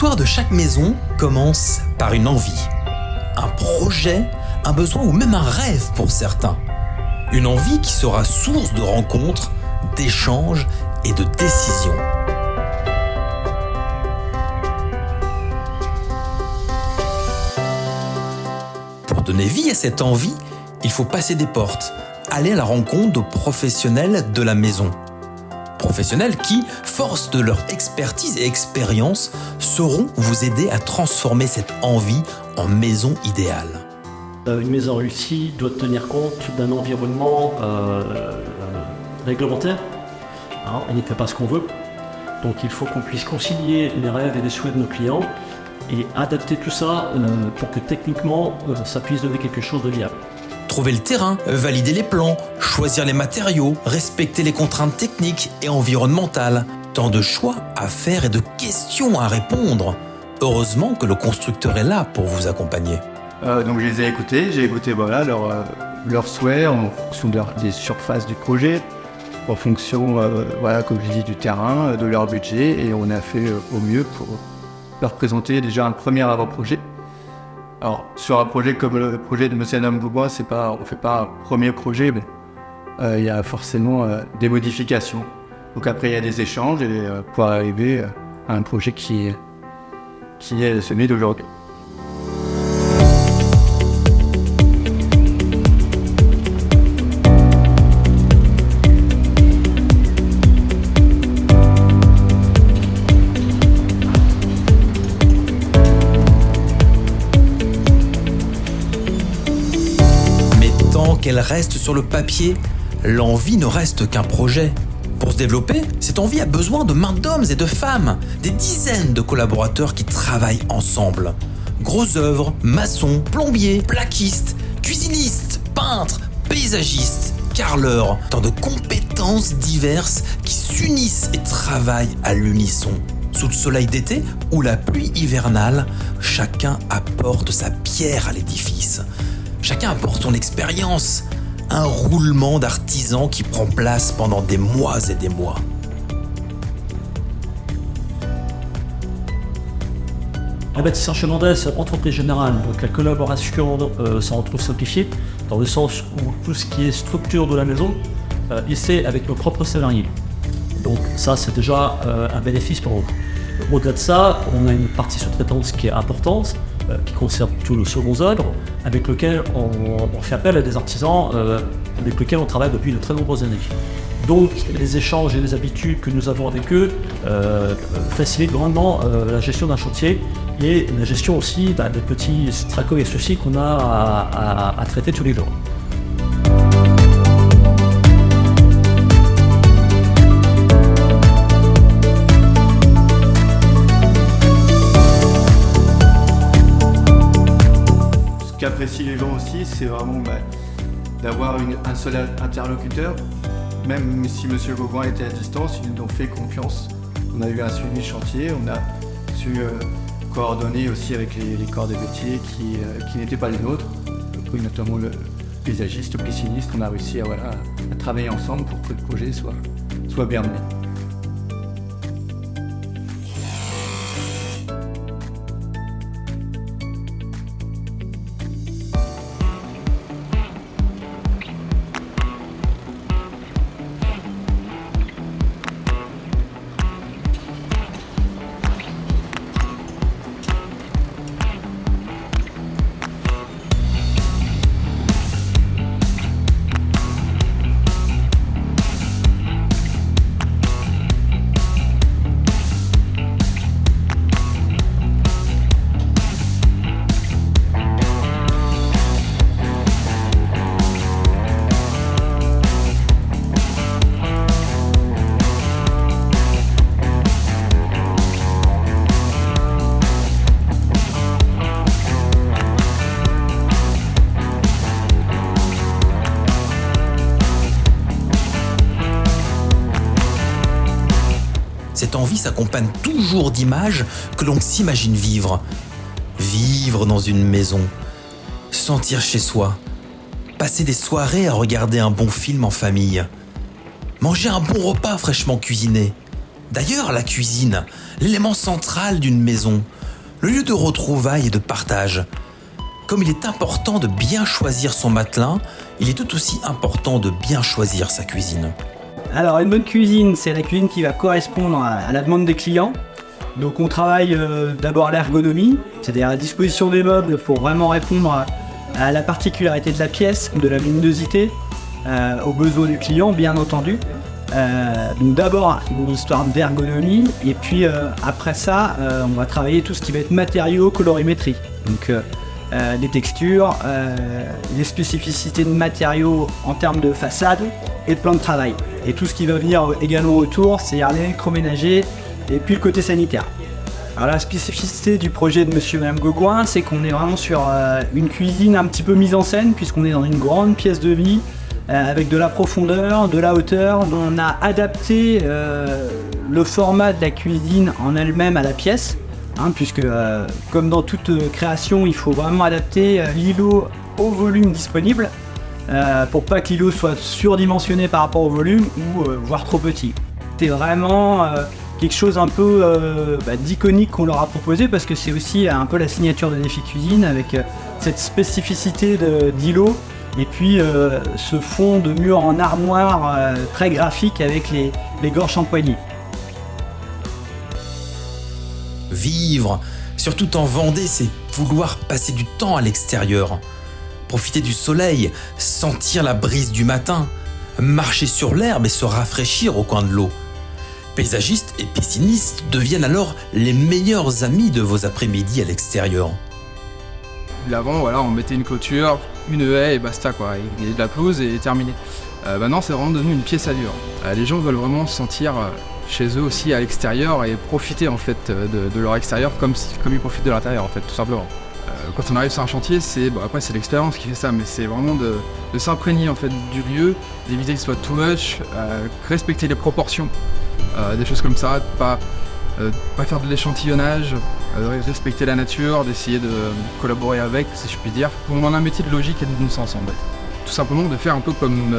L'histoire de chaque maison commence par une envie, un projet, un besoin ou même un rêve pour certains. Une envie qui sera source de rencontres, d'échanges et de décisions. Pour donner vie à cette envie, il faut passer des portes, aller à la rencontre de professionnels de la maison. Professionnels qui, force de leur expertise et expérience, sauront vous aider à transformer cette envie en maison idéale. Une maison réussie doit tenir compte d'un environnement réglementaire. Alors, on n'y fait pas ce qu'on veut. Donc il faut qu'on puisse concilier les rêves et les souhaits de nos clients et adapter tout ça pour que techniquement ça puisse donner quelque chose de viable. Trouver le terrain, valider les plans, choisir les matériaux, respecter les contraintes techniques et environnementales. Tant de choix à faire et de questions à répondre. Heureusement que le constructeur est là pour vous accompagner. Donc je les ai écoutés, j'ai écouté leurs souhaits en fonction des surfaces du projet, en fonction comme je dis, du terrain, de leur budget, et on a fait au mieux pour leur présenter déjà un premier avant-projet. Alors sur un projet comme le projet de Monsieur et Madame Goubois, on ne fait pas un premier projet, mais il y a forcément des modifications. Donc après il y a des échanges pour arriver à un projet qui est celui d'aujourd'hui. Qu'elle reste sur le papier, l'envie ne reste qu'un projet. Pour se développer, cette envie a besoin de mains d'hommes et de femmes, des dizaines de collaborateurs qui travaillent ensemble. Gros œuvres, maçons, plombiers, plaquistes, cuisinistes, peintres, paysagistes, carreleurs, tant de compétences diverses qui s'unissent et travaillent à l'unisson. Sous le soleil d'été ou la pluie hivernale, chacun apporte sa pierre à l'édifice. Chacun apporte son expérience, un roulement d'artisans qui prend place pendant des mois et des mois. Un bâtisseur Chenandais, c'est une entreprise générale, donc la collaboration s'en retrouve simplifiée, dans le sens où tout ce qui est structure de la maison, il c'est avec nos propres salariés. Donc ça, c'est déjà un bénéfice pour nous. Au-delà de ça, on a une partie sous-traitance qui est importante, qui concerne tout le second œuvre, avec lequel on fait appel à des artisans avec lesquels on travaille depuis de très nombreuses années. Donc les échanges et les habitudes que nous avons avec eux facilitent grandement la gestion d'un chantier et la gestion aussi des petits tracas et soucis qu'on a à traiter tous les jours. Ce qu'apprécient les gens aussi, c'est vraiment d'avoir un seul interlocuteur. Même si M. Gauguin était à distance, ils nous ont fait confiance. On a eu un suivi chantier, on a su coordonner aussi avec les corps des métiers qui n'étaient pas les nôtres, notamment le paysagiste, le pisciniste. On a réussi à travailler ensemble pour que le projet soit bien mené. Cette envie s'accompagne toujours d'images que l'on s'imagine vivre. Vivre dans une maison, sentir chez soi, passer des soirées à regarder un bon film en famille, manger un bon repas fraîchement cuisiné, D'ailleurs, la cuisine, l'élément central d'une maison, le lieu de retrouvailles et de partage. Comme il est important de bien choisir son matelas, il est tout aussi important de bien choisir sa cuisine. Alors une bonne cuisine, c'est la cuisine qui va correspondre à la demande des clients. Donc on travaille d'abord l'ergonomie, c'est-à-dire la disposition des meubles pour vraiment répondre à la particularité de la pièce, de la luminosité, aux besoins du client bien entendu. Donc d'abord une histoire d'ergonomie et puis après ça on va travailler tout ce qui va être matériaux, colorimétrie. Donc les textures, les spécificités de matériaux en termes de façade et de plan de travail. Et tout ce qui va venir également autour, c'est-à-dire l'électroménager et puis le côté sanitaire. Alors la spécificité du projet de Monsieur et Madame Gaugoin, c'est qu'on est vraiment sur une cuisine un petit peu mise en scène puisqu'on est dans une grande pièce de vie avec de la profondeur, de la hauteur. On a adapté le format de la cuisine en elle-même à la pièce. Puisque comme dans toute création, il faut vraiment adapter l'îlot au volume disponible pour pas que l'îlot soit surdimensionné par rapport au volume ou voire trop petit. C'est vraiment quelque chose un peu d'iconique qu'on leur a proposé parce que c'est aussi un peu la signature de Défi Cuisine avec cette spécificité d'îlot et puis ce fond de mur en armoire très graphique avec les gorges en poignée. Vivre, surtout en Vendée, c'est vouloir passer du temps à l'extérieur. Profiter du soleil, sentir la brise du matin, marcher sur l'herbe et se rafraîchir au coin de l'eau. Paysagistes et piscinistes deviennent alors les meilleurs amis de vos après-midi à l'extérieur. Avant, voilà, on mettait une clôture, une haie et basta quoi, et de la pelouse et terminé. Maintenant, c'est vraiment devenu une pièce à vivre. Les gens veulent vraiment se sentir chez eux aussi à l'extérieur et profiter en fait de leur extérieur comme ils profitent de l'intérieur en fait, tout simplement. Quand on arrive sur un chantier, après c'est l'expérience qui fait ça, mais c'est vraiment de s'imprégner en fait du lieu, d'éviter que ce soit too much, respecter les proportions, des choses comme ça, pas faire de l'échantillonnage, respecter la nature, d'essayer de collaborer avec, si je puis dire. On a un métier de logique et de bon sens en fait. Tout simplement de faire un peu comme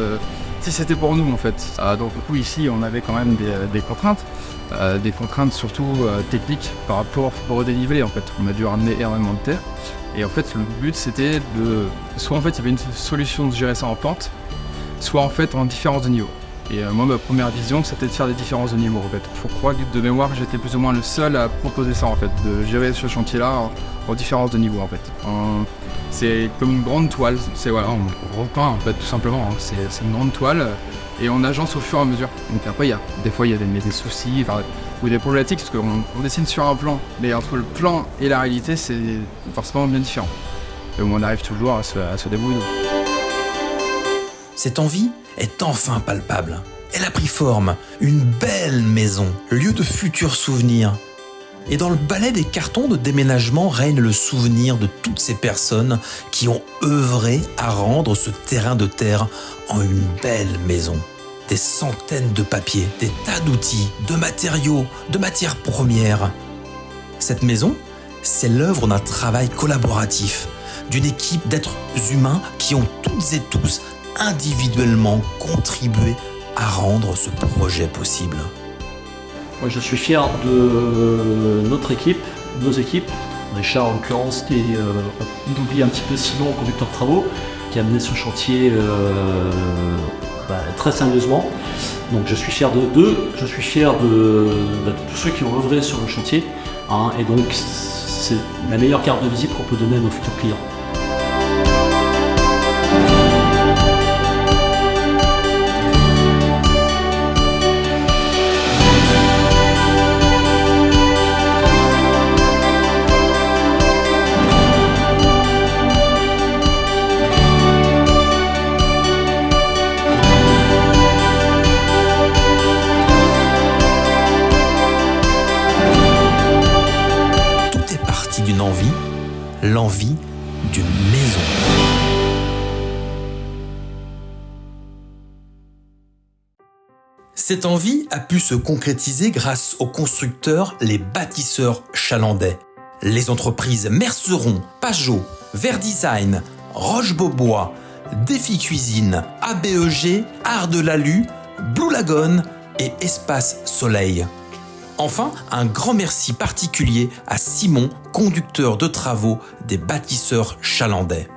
si c'était pour nous en fait. Donc du coup ici on avait quand même des contraintes surtout techniques par rapport au dénivelé en fait. On a dû ramener énormément de terre et en fait le but c'était soit en fait il y avait une solution de gérer ça en pente, soit en fait en différence de niveau. Et moi ma première vision c'était de faire des différences de niveau en fait. Je crois que de mémoire j'étais plus ou moins le seul à proposer ça en fait, de gérer ce chantier là en différence de niveau en fait. C'est comme une grande toile, on repeint en fait tout simplement, c'est une grande toile et on agence au fur et à mesure. Donc après des fois il y a des soucis ou des problématiques parce qu'on dessine sur un plan, mais entre le plan et la réalité c'est forcément bien différent. Et on arrive toujours à se débrouiller. Cette envie est enfin palpable. Elle a pris forme, une belle maison, lieu de futurs souvenirs. Et dans le balai des cartons de déménagement règne le souvenir de toutes ces personnes qui ont œuvré à rendre ce terrain de terre en une belle maison. Des centaines de papiers, des tas d'outils, de matériaux, de matières premières. Cette maison, c'est l'œuvre d'un travail collaboratif, d'une équipe d'êtres humains qui ont toutes et tous individuellement contribué à rendre ce projet possible. Moi, je suis fier de notre équipe, nos équipes, Richard en l'occurrence, qui oublie un petit peu Simon, conducteur de travaux, qui a mené ce chantier très sérieusement. Donc je suis fier d'eux, je suis fier de tous ceux qui ont œuvré sur le chantier, et donc c'est la meilleure carte de visite qu'on peut donner à nos futurs clients. D'une envie, l'envie d'une maison. Cette envie a pu se concrétiser grâce aux constructeurs, les bâtisseurs chalandais. Les entreprises Merceron, Pajot, Verdesign, Roche-Beaubois, Défi Cuisine, ABEG, Art de l'Alu, Blue Lagoon et Espace Soleil. Enfin, un grand merci particulier à Simon, conducteur de travaux des bâtisseurs chalandais.